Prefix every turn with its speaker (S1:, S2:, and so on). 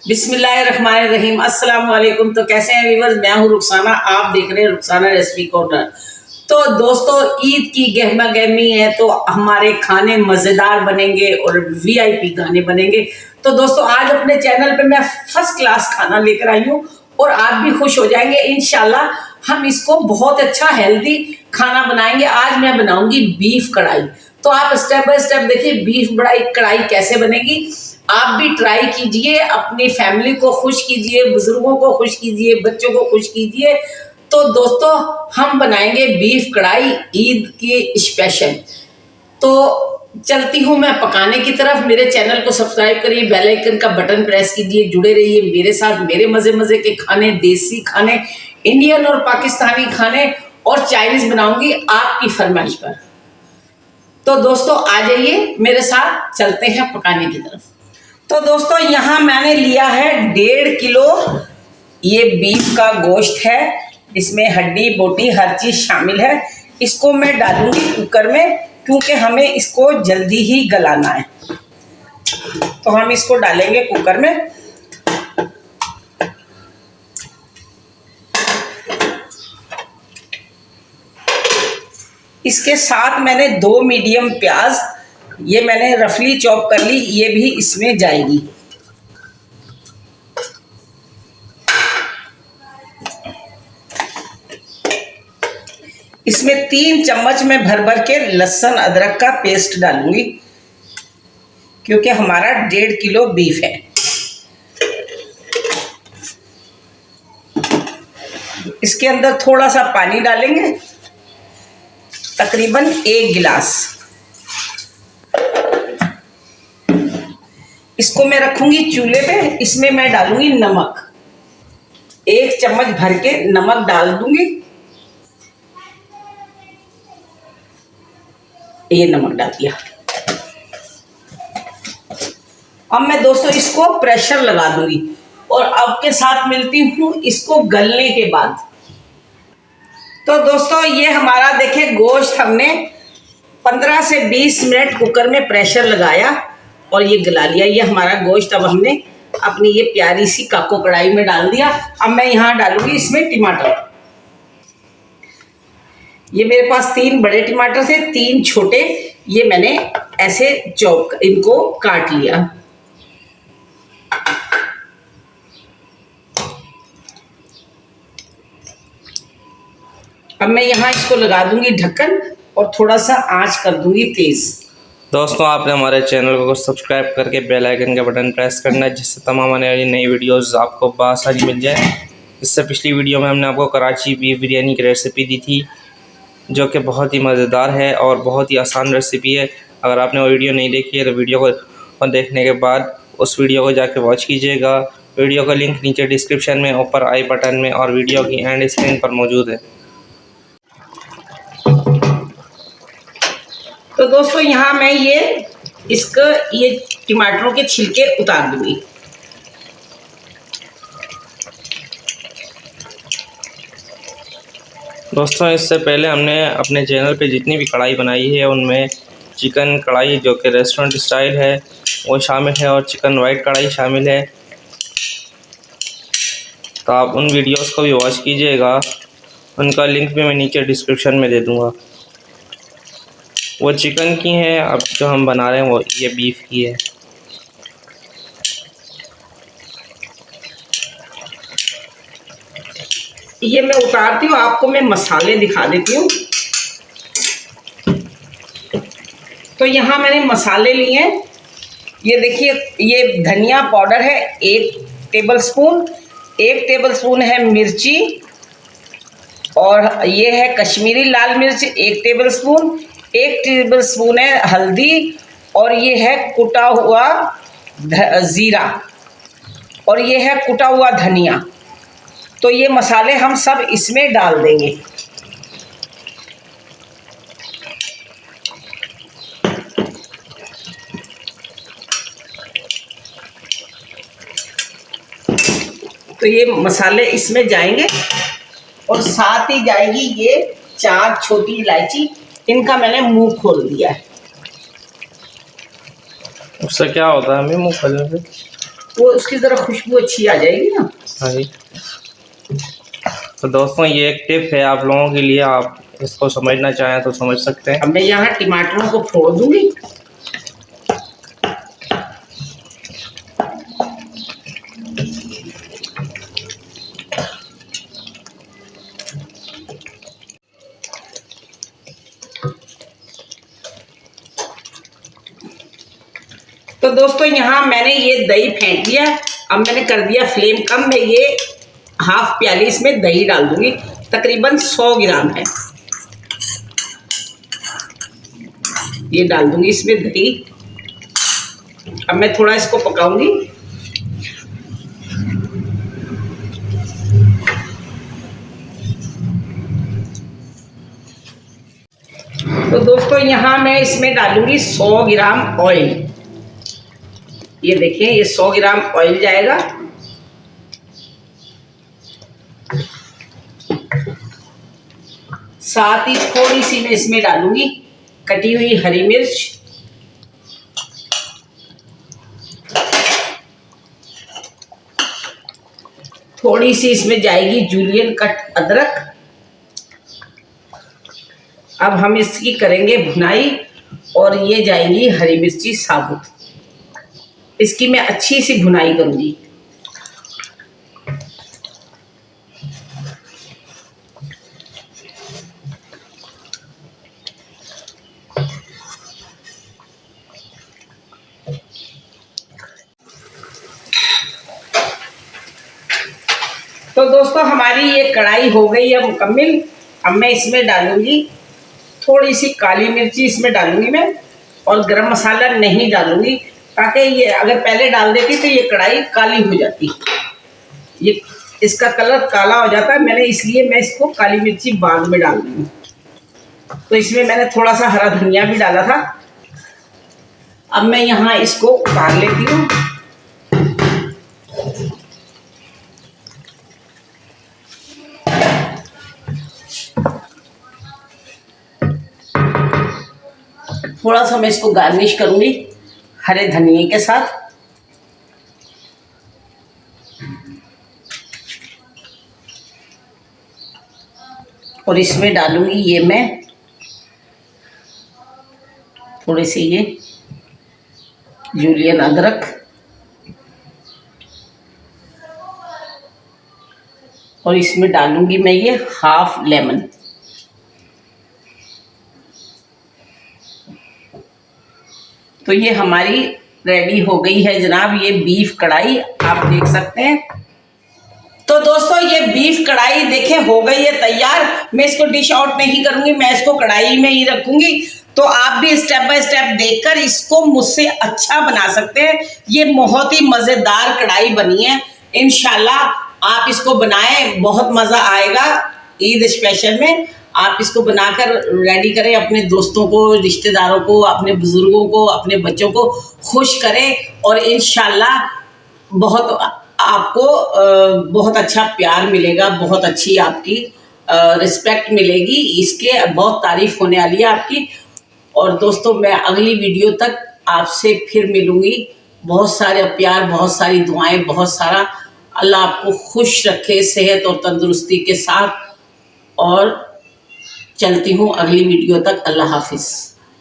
S1: बिस्मिल्लाहिर्रहमानिर्रहीम। अस्सलाम वालेकुम। तो कैसे हैं व्यूअर्स, मैं हूं रुखसाना, आप देख रहे हैं रुखसाना रेसिपी कॉर्नर। तो दोस्तों, ईद की गहमा गहमी है तो हमारे खाने मज़ेदार बनेंगे और वीआईपी खाने बनेंगे। तो दोस्तों, आज अपने चैनल पे मैं फर्स्ट क्लास खाना लेकर आई हूँ और आप भी खुश हो जाएंगे इंशाल्लाह। हम इसको बहुत अच्छा हेल्दी खाना बनाएंगे। आज मैं बनाऊंगी बीफ कढ़ाई। तो आप स्टेप बाय स्टेप देखिए बीफ कढ़ाई कैसे बनेगी। आप भी ट्राई कीजिए, अपनी फैमिली को खुश कीजिए, बुजुर्गों को खुश कीजिए, बच्चों को खुश कीजिए। तो दोस्तों, हम बनाएंगे बीफ कढ़ाई ईद के स्पेशल। तो चलती हूँ मैं पकाने की तरफ। मेरे चैनल को सब्सक्राइब करिए, बेल आइकन का बटन प्रेस कीजिए, जुड़े रहिए मेरे साथ। मेरे मजे मजे के खाने, देसी खाने, इंडियन और पाकिस्तानी खाने और चाइनीज बनाऊंगी आपकी फरमाइश पर। तो दोस्तों, आ जाइए मेरे साथ, चलते हैं पकाने की तरफ। तो दोस्तों, यहाँ मैंने लिया है 1.5 किलो ये बीफ का गोश्त है। इसमें हड्डी बोटी हर चीज़ शामिल है। इसको मैं डालूंगी कुकर में क्योंकि हमें इसको जल्दी ही गलाना है। तो हम इसको डालेंगे कुकर में। इसके साथ मैंने 2 मीडियम प्याज, ये मैंने रफली चॉप कर ली, ये भी इसमें जाएगी। इसमें 3 चम्मच में भर भर के लहसुन अदरक का पेस्ट डालूंगी क्योंकि हमारा 1.5 किलो बीफ है। इसके अंदर थोड़ा सा पानी डालेंगे, तकरीबन 1 गिलास। इसको मैं रखूंगी चूल्हे पे। इसमें मैं डालूंगी नमक, 1 चम्मच भर के नमक डाल दूंगी। ये नमक डाल दिया। अब मैं दोस्तों इसको प्रेशर लगा दूंगी और आपके साथ मिलती हूँ इसको गलने के बाद। तो दोस्तों, ये हमारा देखिए गोश्त हमने 15 से 20 मिनट कुकर में प्रेशर लगाया और ये गला लिया। ये हमारा गोश्त अब हमने अपनी ये प्यारी सी काको कढ़ाई में डाल दिया। अब मैं यहाँ डालूंगी इसमें टमाटर। ये मेरे पास 3 बड़े टमाटर थे, 3 छोटे, ये मैंने ऐसे चॉप इनको काट लिया। अब मैं यहाँ इसको लगा दूंगी ढक्कन और थोड़ा सा आंच कर दूंगी तेज।
S2: दोस्तों, आपने हमारे चैनल को सब्सक्राइब करके बेल आइकन का बटन प्रेस करना है जिससे तमाम आने वाली नई वीडियोस आपको बआसानी मिल जाए। इससे पिछली वीडियो में हमने आपको कराची बीफ बिरयानी की रेसिपी दी थी जो कि बहुत ही मज़ेदार है और बहुत ही आसान रेसिपी है। अगर आपने वो वीडियो नहीं देखी है तो वीडियो को देखने के बाद उस वीडियो को जाके वॉच कीजिएगा। वीडियो का लिंक नीचे डिस्क्रिप्शन में, ऊपर आई बटन में और वीडियो की एंड स्क्रीन पर मौजूद है।
S1: तो दोस्तों, यहाँ मैं ये टमाटरों के छिलके उतार दूंगी।
S2: दोस्तों, इससे पहले हमने अपने चैनल पे जितनी भी कढ़ाई बनाई है उनमें चिकन कढ़ाई जो कि रेस्टोरेंट स्टाइल है वो शामिल है और चिकन वाइट कढ़ाई शामिल है। तो आप उन वीडियोस को भी वॉच कीजिएगा, उनका लिंक भी मैं नीचे डिस्क्रिप्शन में दे दूँगा। वो चिकन की है, अब जो हम बना रहे हैं वो ये बीफ की है।
S1: ये मैं उतारती हूँ, आपको मैं मसाले दिखा देती हूँ। तो यहाँ मैंने मसाले लिए हैं। ये देखिए, ये धनिया पाउडर है 1 टेबलस्पून, 1 टेबलस्पून है मिर्ची, और ये है कश्मीरी लाल मिर्च 1 टेबलस्पून, 1 टेबलस्पून है हल्दी, और ये है कुटा हुआ ज़ीरा, और ये है कुटा हुआ धनिया। तो ये मसाले हम सब इसमें डाल देंगे। तो ये मसाले इसमें जाएंगे और साथ ही जाएगी ये 4 छोटी इलायची। इनका मैंने मुंह खोल दिया है।
S2: उससे क्या होता है हमें मुँह खोलने से?
S1: वो उसकी ज़रा खुशबू अच्छी आ जाएगी ना।
S2: हाँ जी। तो दोस्तों ये एक टिप है आप लोगों के लिए, आप इसको समझना चाहें तो समझ सकते हैं।
S1: अब मैं यहाँ टमाटरों को फोड़ दूंगी। तो दोस्तों यहाँ मैंने ये दही फेंट लिया। अब मैंने कर दिया फ्लेम कम। मैं ये हाफ प्याली इसमें दही डाल दूंगी, तकरीबन 100 ग्राम है। ये डाल दूंगी इसमें दही। अब मैं थोड़ा इसको पकाऊंगी। तो दोस्तों यहाँ मैं इसमें डालूंगी 100 ग्राम ऑयल। ये देखिए ये 100 ग्राम ऑयल जाएगा। साथ ही थोड़ी सी मैं इसमें डालूंगी कटी हुई हरी मिर्च, थोड़ी सी इसमें जाएगी जूलियन कट अदरक। अब हम इसकी करेंगे भुनाई और ये जाएंगी हरी मिर्ची साबुत। इसकी मैं अच्छी सी भुनाई करूंगी। तो दोस्तों हमारी ये कढ़ाई हो गई है मुकम्मल। अब मैं इसमें डालूंगी थोड़ी सी काली मिर्ची, इसमें डालूंगी मैं, और गरम मसाला नहीं डालूंगी, ताकि ये अगर पहले डाल देती तो ये कढ़ाई काली हो जाती, ये इसका कलर काला हो जाता है। मैंने इसलिए मैं इसको काली मिर्ची बाद में डाल दूंगी। तो इसमें मैंने थोड़ा सा हरा धनिया भी डाला था। अब मैं यहाँ इसको उतार लेती हूँ। थोड़ा सा मैं इसको गार्निश करूंगी हरे धनिए के साथ। और इसमें डालूंगी ये मैं थोड़ी सी ये जूलियन अदरक, और इसमें डालूंगी मैं ये हाफ लेमन। तो ये हमारी रेडी हो गई है जनाब ये बीफ कढ़ाई, आप देख सकते हैं। तो दोस्तों ये बीफ कढ़ाई देखें हो गई है तैयार। मैं इसको डिश आउट नहीं करूंगी, मैं इसको कढ़ाई में ही रखूंगी। तो आप भी स्टेप बाय स्टेप देखकर इसको मुझसे अच्छा बना सकते हैं। ये बहुत ही मज़ेदार कढ़ाई बनी है। इंशाल्लाह आप इसको बनाएं, बहुत मज़ा आएगा। ईद स्पेशल में आप इसको बनाकर रेडी करें, अपने दोस्तों को, रिश्तेदारों को, अपने बुजुर्गों को, अपने बच्चों को खुश करें, और इंशाल्लाह बहुत आपको बहुत अच्छा प्यार मिलेगा, बहुत अच्छी आपकी रिस्पेक्ट मिलेगी। इसके बहुत तारीफ होने वाली है आपकी। और दोस्तों मैं अगली वीडियो तक आपसे फिर मिलूँगी। बहुत सारे प्यार, बहुत सारी दुआएं, बहुत सारा अल्लाह आपको खुश रखे सेहत और तंदुरुस्ती के साथ। और चलती हूँ अगली वीडियो तक। अल्लाह हाफिज़।